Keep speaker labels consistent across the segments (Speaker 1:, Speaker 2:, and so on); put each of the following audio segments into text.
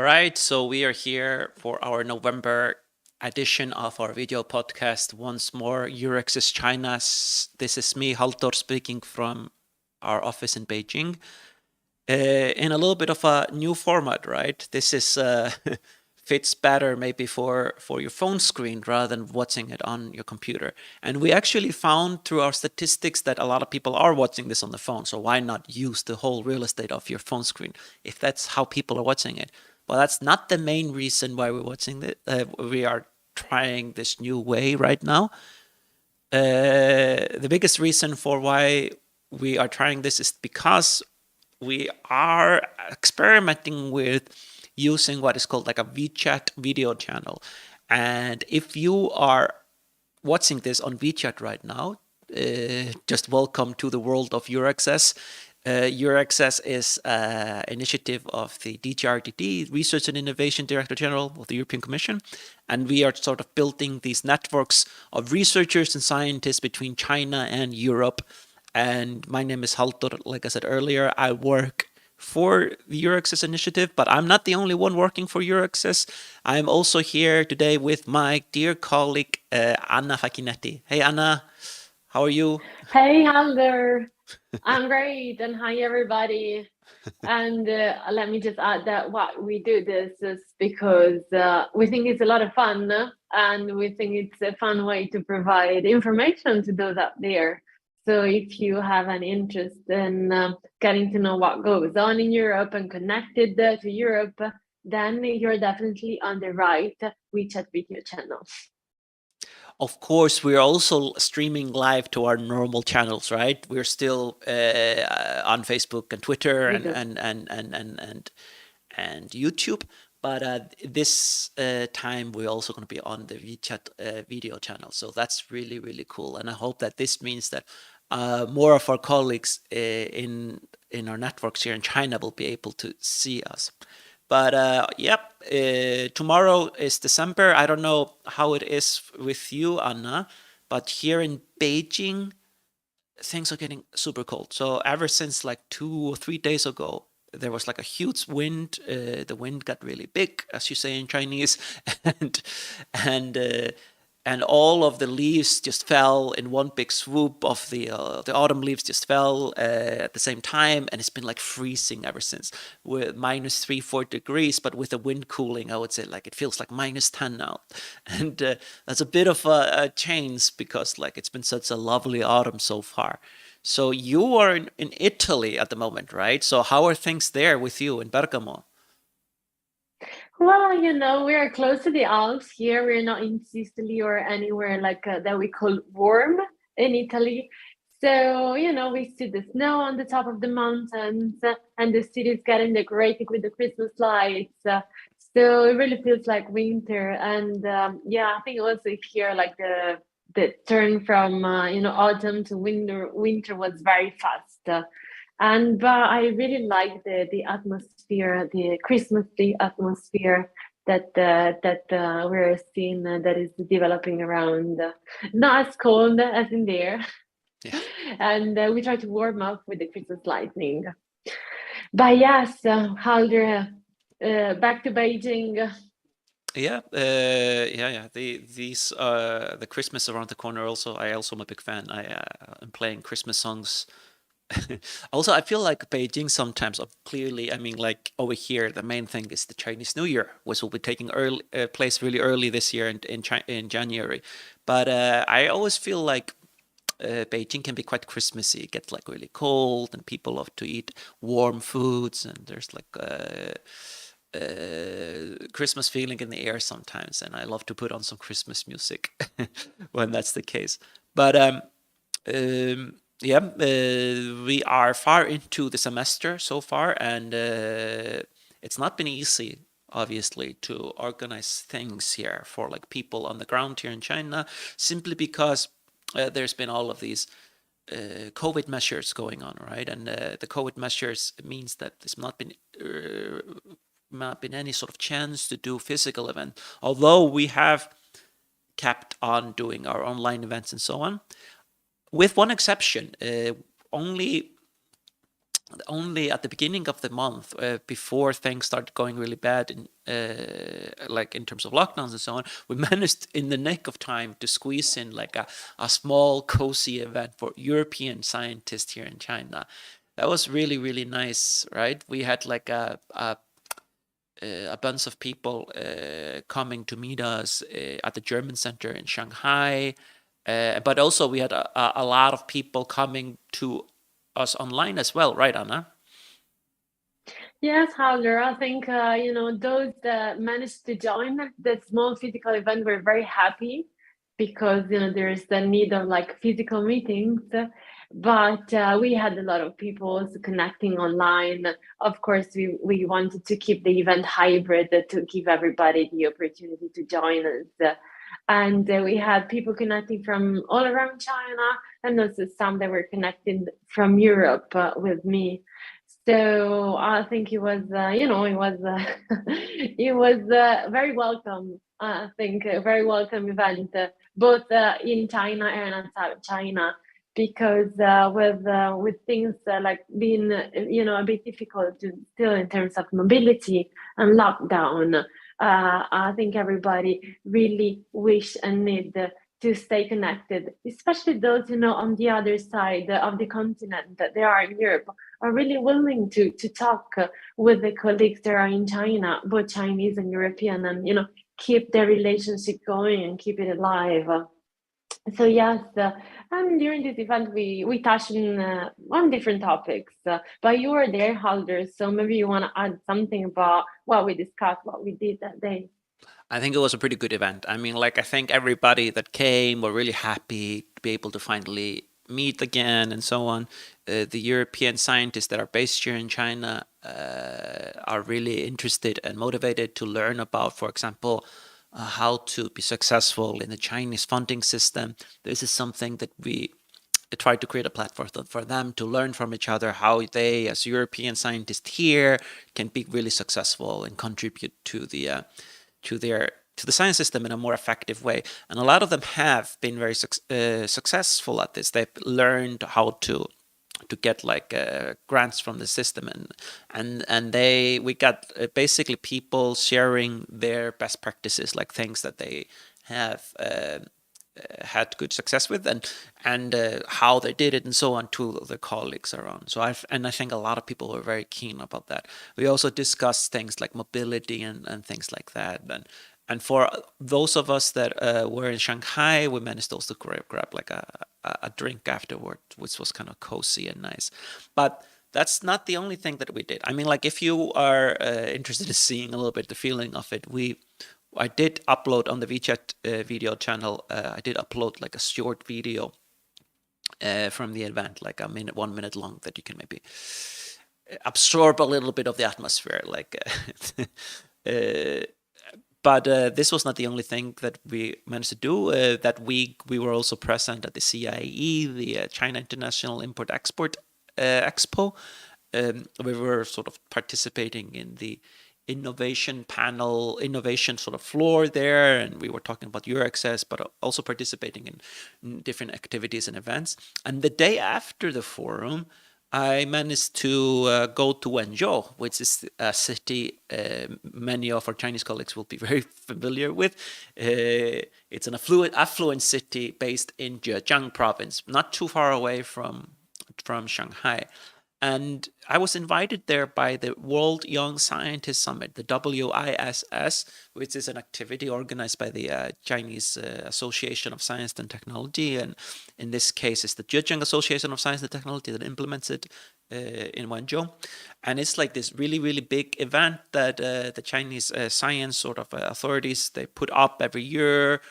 Speaker 1: right, so we are here for our November edition of our video podcast once more, EURAXESS China. This is me, Haltor, speaking from our office in Beijing in a little bit of a new format, right? This is fits better maybe for your phone screen rather than watching it on your computer. And we actually found through our statistics that a lot of people are watching this on the phone. So why not use the whole real estate of your phone screen if that's how people are watching it? Well, that's not the main reason why we're watching it. We are trying this new way right now. The biggest reason for why we are trying this is because we are experimenting with using what is called like a WeChat video channel. And if you are watching this on WeChat right now, just welcome to the world of EURAXESS. EURAXESS is an initiative of the DGRDD, Research and Innovation Director General of the European Commission. And we are sort of building these networks of researchers and scientists between China and Europe. And my name is Haltor. Like I said earlier, I work for the EURAXESS initiative, but I'm not the only one working for EURAXESS. I'm also here today with my dear colleague, Anna Facchinetti. Hey, Anna, how are you?
Speaker 2: Hey, Halder. I'm great, and hi, everybody. And let me just add that what we do this is because we think it's a lot of fun, and we think it's a fun way to provide information to those out there. So if you have an interest in getting to know what goes on in Europe and connected to Europe, then you're definitely on the right WeChat video channel.
Speaker 1: Of course, we're also streaming live to our normal channels, right? We're still on Facebook and Twitter
Speaker 2: We
Speaker 1: and
Speaker 2: do.
Speaker 1: and YouTube. But this time we're also going to be on the WeChat video channel. So that's really, really cool. And I hope that this means that more of our colleagues in our networks here in China will be able to see us. But yep, tomorrow is December. I don't know how it is with you, Anna, but here in Beijing, things are getting super cold. So ever since like 2 or 3 days ago, there was like a huge wind. The wind got really big, as you say in Chinese, and and uh, and all of the leaves just fell in one big swoop. Of the autumn leaves just fell at the same time, and it's been like freezing ever since, with -3, -4 degrees. But with the wind cooling, I would say like it feels like -10 now, and that's a bit of a change because like it's been such a lovely autumn so far. So you are in Italy at the moment, right? So how are things there with you in Bergamo?
Speaker 2: Well, we are close to the Alps here. We're not in Sicily or anywhere like that we call warm in Italy. So, we see the snow on the top of the mountains and the city is getting decorated with the Christmas lights. So it really feels like winter. And yeah, I think also here, like the turn from, autumn to winter was very fast. And but I really like the atmosphere, the Christmassy atmosphere that we're seeing that is developing around. Not as cold as in there,
Speaker 1: Yeah.
Speaker 2: and we try to warm up with the Christmas lightning. But yes, Halder, back to Beijing.
Speaker 1: Yeah, yeah. The Christmas around the corner. Also, I also am a big fan. I'm playing Christmas songs. Also, I feel like Beijing sometimes. Clearly, I mean, like over here, the main thing is the Chinese New Year, which will be taking place really early this year in January. But I always feel like Beijing can be quite Christmassy. It gets like really cold, and people love to eat warm foods, and there's like Christmas feeling in the air sometimes. And I love to put on some Christmas music when that's the case. But yeah, we are far into the semester so far, and it's not been easy, obviously, to organize things here for like people on the ground here in China, simply because there's been all of these COVID measures going on, right? And the COVID measures means that there's not been any sort of chance to do physical event, although we have kept on doing our online events and so on, with one exception. Only only at the beginning of the month, before things started going really bad, like in terms of lockdowns and so on, we managed in the nick of time to squeeze in like a small cozy event for European scientists here in China. That was really, really nice, right? We had like a bunch of people coming to meet us at the German Center in Shanghai. But also we had a lot of people coming to us online as well, right, Anna?
Speaker 2: Yes, Howler, I think those that managed to join the small physical event were very happy because there is the need of like physical meetings. But we had a lot of people also connecting online. Of course, we wanted to keep the event hybrid to give everybody the opportunity to join us. And we had people connecting from all around China, and also some that were connected from Europe with me. So I think it was, it was very welcome. I think a very welcome event, both in China and outside China, because with things like being, a bit difficult still in terms of mobility and lockdown, I think everybody really wish and need to stay connected, especially those on the other side of the continent that they are in Europe are really willing to talk with the colleagues that are in China, both Chinese and European, and keep their relationship going and keep it alive. So yes, and during this event we touched on different topics. But you were there, Halder, so maybe you want to add something about what we discussed, what we did that day.
Speaker 1: I think it was a pretty good event. I mean, like, I think everybody that came were really happy to be able to finally meet again and so on. The European scientists that are based here in China are really interested and motivated to learn about, for example, how to be successful in the Chinese funding system. This is something that we try to create a platform for them to learn from each other how they, as European scientists here, can be really successful and contribute to the science system in a more effective way. And a lot of them have been very successful at this. They've learned how to get like grants from the system, and we got basically people sharing their best practices, like things that they have had good success with, and how they did it and so on, to their colleagues around. So I think a lot of people were very keen about that. We also discussed things like mobility and things like that, and for those of us that were in Shanghai, we managed also to grab like a drink afterward, which was kind of cozy and nice. But that's not the only thing that we did. I mean, like, if you are interested in seeing a little bit the feeling of it, I did upload on the WeChat video channel. I did upload like a short video from the event, like 1 minute long, that you can maybe absorb a little bit of the atmosphere. Like, but this was not the only thing that we managed to do. That week, we were also present at the CIE, the China International Import Export Expo. We were sort of participating in the innovation panel, innovation sort of floor there, and we were talking about EURAXESS, but also participating in different activities and events. And the day after the forum, I managed to go to Wenzhou, which is a city many of our Chinese colleagues will be very familiar with. It's an affluent city based in Zhejiang province, not too far away from Shanghai. And I was invited there by the World Young Scientist Summit, the WISS, which is an activity organized by the Chinese Association of Science and Technology. And in this case, it's the Zhejiang Association of Science and Technology that implements it in Wenzhou. And it's like this really, really big event that the Chinese science sort of authorities, they put up every year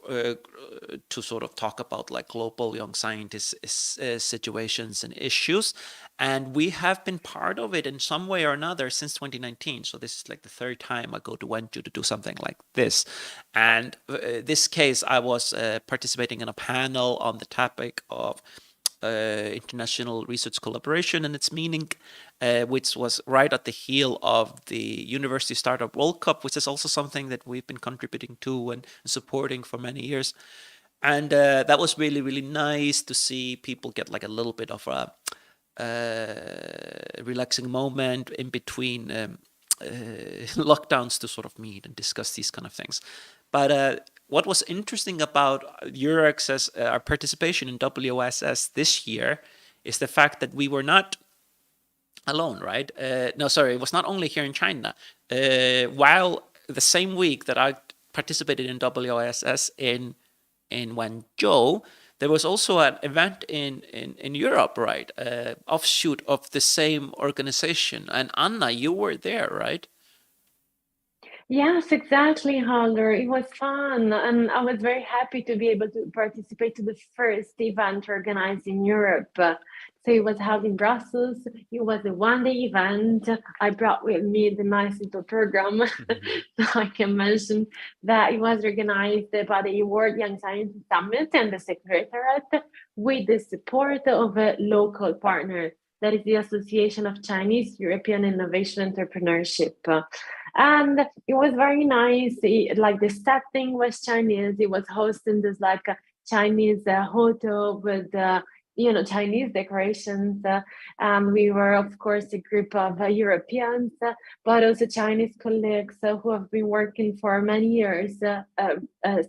Speaker 1: to sort of talk about like global young scientists situations and issues. And we have been part of it in some way or another since 2019. So this is like the third time I go to Wenzhou to do something like this. And this case, I was participating in a panel on the topic of international research collaboration and its meaning, which was right at the heel of the University Startup World Cup, which is also something that we've been contributing to and supporting for many years. And that was really, really nice to see people get like a little bit of relaxing moment in between lockdowns to sort of meet and discuss these kind of things. But what was interesting about EURAXESS, our participation in WSS this year, is the fact that we were not alone, right? No, sorry, it was not only here in China. While the same week that I participated in WSS in Wenzhou, there was also an event in Europe, right? Offshoot of the same organization. And Anna, you were there, right?
Speaker 2: Yes, exactly, Holger. It was fun, and I was very happy to be able to participate to the first event organized in Europe. So it was held in Brussels. It was a one-day event. I brought with me the nice little program, so I can mention that it was organized by the World Young Scientist Summit and the Secretariat with the support of a local partner, that is the Association of Chinese European Innovation Entrepreneurship. And it was very nice. Like the setting was Chinese. It was hosting this like a Chinese hotel with Chinese decorations. And we were, of course, a group of Europeans, but also Chinese colleagues who have been working for many years,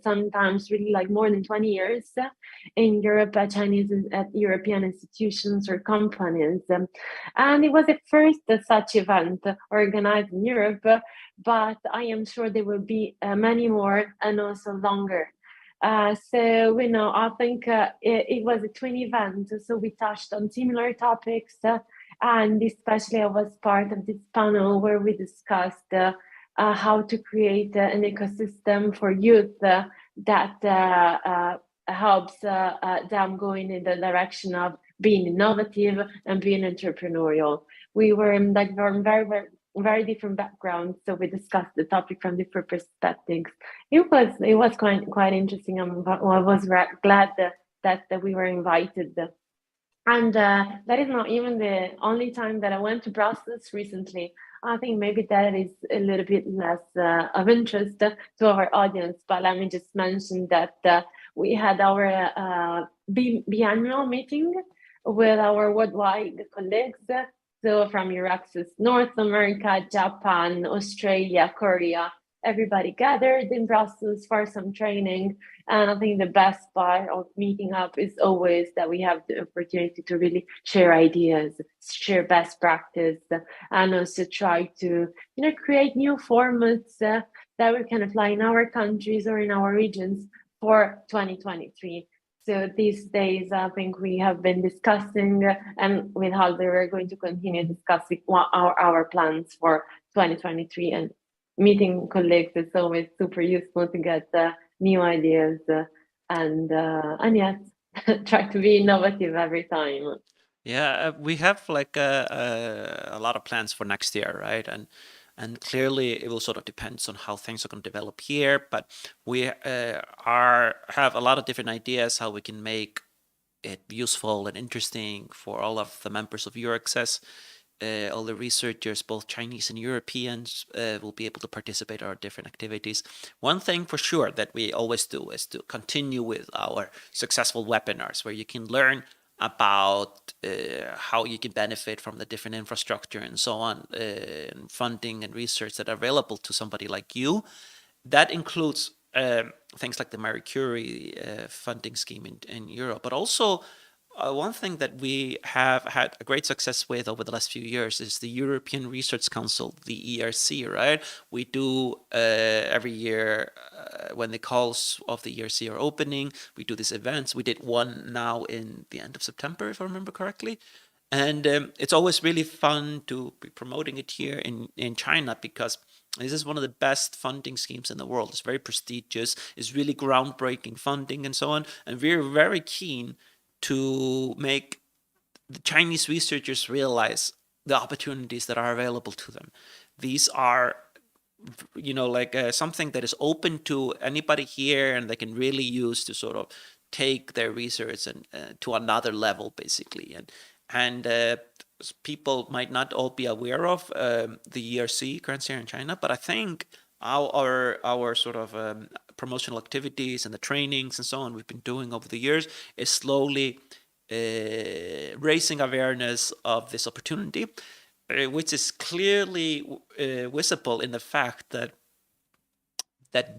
Speaker 2: sometimes really like more than 20 years in Europe, Chinese European institutions or companies. And it was the first such event organized in Europe, but I am sure there will be many more and also longer. So, I think it was a twin event. So we touched on similar topics, and especially I was part of this panel where we discussed how to create an ecosystem for youth that helps them going in the direction of being innovative and being entrepreneurial. We were like from very, very, very different backgrounds, so we discussed the topic from different perspectives. It was quite interesting. I was glad that we were invited. And that is not even the only time that I went to Brussels recently. I think maybe that is a little bit less of interest to our audience, but let me just mention that we had our biannual meeting with our worldwide colleagues. So from EURAXESS North America, Japan, Australia, Korea, everybody gathered in Brussels for some training. And I think the best part of meeting up is always that we have the opportunity to really share ideas, share best practice, and also try to, create new formats that we can apply in our countries or in our regions for 2023. So these days, I think we have been discussing, and with Halder, we're going to continue discussing our plans for 2023. And meeting colleagues is always super useful to get new ideas and yes, try to be innovative every time.
Speaker 1: Yeah, we have like a lot of plans for next year, right? And clearly it will sort of depends on how things are going to develop here, but we have a lot of different ideas how we can make it useful and interesting for all of the members of EURAXESS. All the researchers, both Chinese and Europeans, will be able to participate in our different activities. One thing for sure that we always do is to continue with our successful webinars, where you can learn about how you can benefit from the different infrastructure and so on, and funding and research that are available to somebody like you. That includes things like the Marie Curie funding scheme in Europe, but also one thing that we have had a great success with over the last few years is the European Research Council, the ERC, right? We do every year when the calls of the ERC are opening, we do these events. We did one now in the end of September, if I remember correctly. And it's always really fun to be promoting it here in China because this is one of the best funding schemes in the world. It's very prestigious, it's really groundbreaking funding and so on. And we're very keen to make the Chinese researchers realize the opportunities that are available to them. These are, like something that is open to anybody here, and they can really use to sort of take their research and to another level, basically. And people might not all be aware of the ERC grants here in China, but I think our sort of promotional activities and the trainings and so on we've been doing over the years is slowly raising awareness of this opportunity, which is clearly visible in the fact that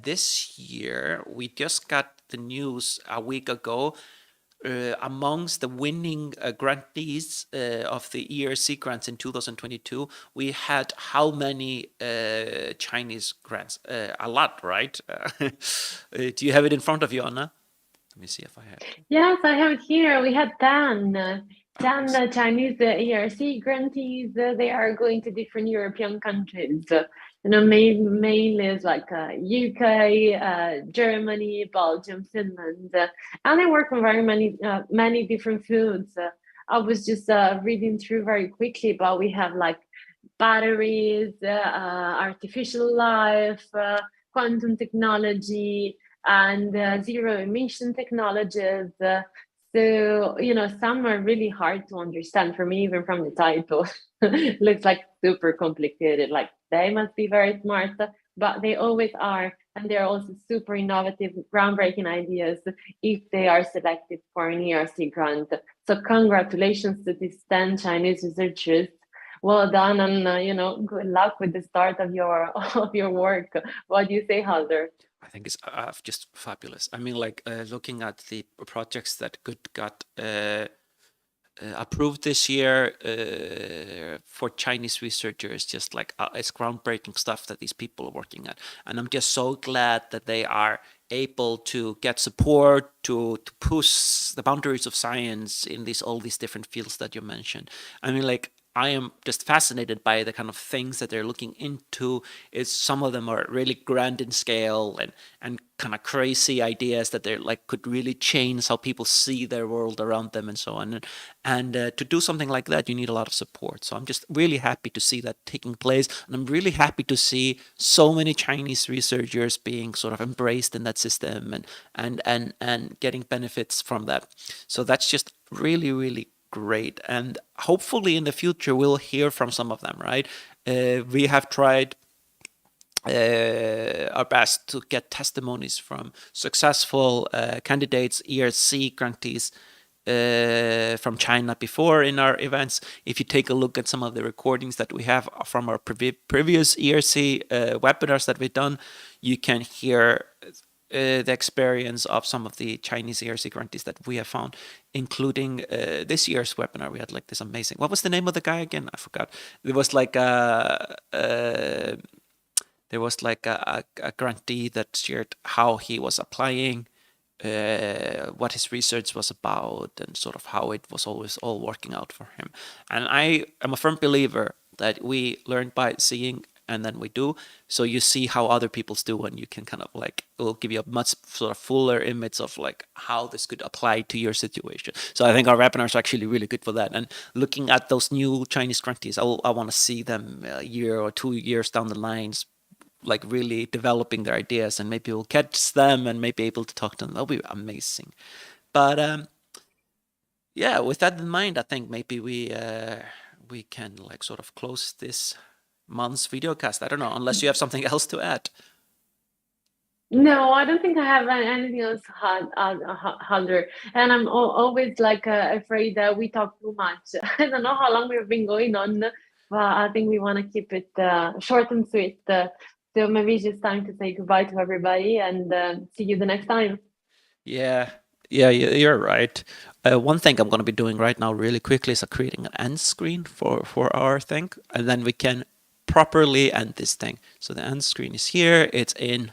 Speaker 1: this year we just got the news a week ago. Amongst the winning grantees of the ERC grants in 2022, we had how many Chinese grants? A lot, right? Do you have it in front of you, Anna? Let me see if I have it.
Speaker 2: Yes, I have it here. We had 10,
Speaker 1: Oh,
Speaker 2: 10 Chinese ERC grantees. They are going to different European countries. Mainly is like UK, Germany, Belgium, Finland, and they work on very many different fields. I was just reading through very quickly, but we have like batteries, artificial life, quantum technology, and zero emission technologies. Some are really hard to understand for me, even from the title. Looks like super complicated. Like they must be very smart, but they always are. And they're also super innovative, groundbreaking ideas if they are selected for an ERC grant. So congratulations to these 10 Chinese researchers. Well done, and good luck with the start of your of your work. What do you say, Halder?
Speaker 1: I think it's just fabulous. I mean, like looking at the projects that got approved this year for Chinese researchers, just like it's groundbreaking stuff that these people are working at. And I'm just so glad that they are able to get support to push the boundaries of science in all these different fields that you mentioned. I mean, like I am just fascinated by the kind of things that they're looking into. Is some of them are really grand in scale and kind of crazy ideas that they're like could really change how people see their world around them and so on. And to do something like that, you need a lot of support. So I'm just really happy to see that taking place, and I'm really happy to see so many Chinese researchers being sort of embraced in that system and getting benefits from that. So that's just really, really great. And hopefully in the future, we'll hear from some of them, right? We have tried our best to get testimonies from successful candidates, ERC grantees from China before in our events. If you take a look at some of the recordings that we have from our previous ERC webinars that we've done, you can hear the experience of some of the Chinese ERC grantees that we have found, including this year's webinar. We had like this amazing. What was the name of the guy again? I forgot. It was like there was like a grantee that shared how he was applying, what his research was about, and sort of how it was always all working out for him. And I am a firm believer that we learn by seeing and then we do. So you see how other people's do, and you can kind of like, it will give you a much sort of fuller image of like how this could apply to your situation. So I think our webinars are actually really good for that. And looking at those new Chinese grantees, I want to see them a year or 2 years down the lines, like really developing their ideas, and maybe we'll catch them and maybe able to talk to them. That'll be amazing. But yeah, with that in mind, I think maybe we can like sort of close this month's videocast. I don't know, unless you have something else to add.
Speaker 2: No, I don't think I have anything else, Hunter. And I'm always like afraid that we talk too much. I don't know how long we've been going on, but I think we want to keep it short and sweet. So maybe it's just time to say goodbye to everybody and see you the next time.
Speaker 1: Yeah, yeah, you're right. One thing I'm going to be doing right now, really quickly, is creating an end screen for our thing, and then we can properly end this thing. So the end screen is here. It's in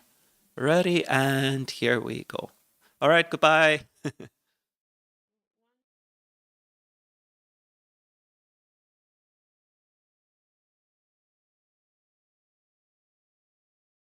Speaker 1: ready, and here we go. All right, goodbye.